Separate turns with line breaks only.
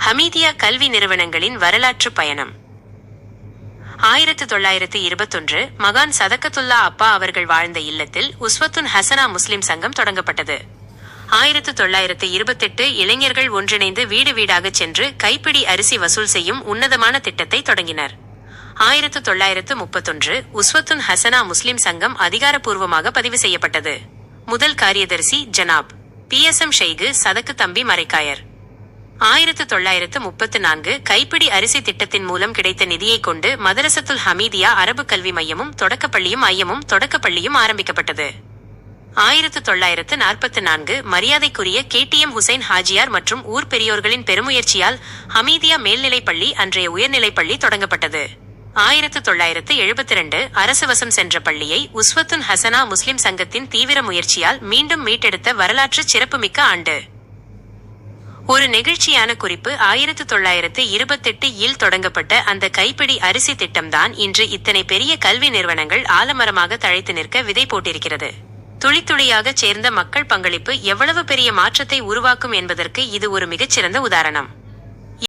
ஹமீதியா கல்வி நிறுவனங்களின் வரலாற்று பயணம். 1921 மகான் சதகத்துல்லா அப்பா அவர்கள் வாழ்ந்த இல்லத்தில் உஸ்வத்துன் ஹசனா முஸ்லிம் சங்கம் தொடங்கப்பட்டது. 1928 இளைஞர்கள் ஒன்றிணைந்து வீடு வீடாக சென்று கைப்பிடி அரிசி வசூல் செய்யும் உன்னதமான திட்டத்தை தொடங்கினர். 1931 உஸ்வத்துன் ஹசனா முஸ்லிம் சங்கம் அதிகாரப்பூர்வமாக பதிவு செய்யப்பட்டது. முதல் காரியதர்சி ஜனாப் PSM ஷெய்கு சதக்கு தம்பி மரைக்காயர். 1934 கைப்பிடி அரிசி திட்டத்தின் மூலம் கிடைத்த நிதியை கொண்டு மதரசத்துல் ஹமீதியா அரபு கல்வி மையமும் தொடக்கப்பள்ளியும் ஆரம்பிக்கப்பட்டது. 1944 மரியாதைக்குரிய KTM ஹுசைன் ஹாஜியார் மற்றும் ஊர் பெரியோர்களின் பெருமுயற்சியால் ஹமீதியா மேல்நிலைப்பள்ளி அன்றைய உயர்நிலைப்பள்ளி தொடங்கப்பட்டது. 1972 அரசு வசம் சென்ற பள்ளியை உஸ்வத்துன் ஹசனா முஸ்லிம் சங்கத்தின் தீவிர முயற்சியால் மீண்டும் மீட்டெடுத்த வரலாற்று சிறப்புமிக்க ஆண்டு. ஒரு நெகிழ்ச்சியான குறிப்பு, 1928 தொடங்கப்பட்ட அந்த கைப்பிடி அரிசி திட்டம்தான் இன்று இத்தனை பெரிய கல்வி நிறுவனங்கள் ஆலமரமாக தழைத்து நிற்க விதை போட்டிருக்கிறது. துளித்துளியாக சேர்ந்த மக்கள் பங்களிப்பு எவ்வளவு பெரிய மாற்றத்தை உருவாக்கும் என்பதற்கு இது ஒரு மிகச்சிறந்த உதாரணம்.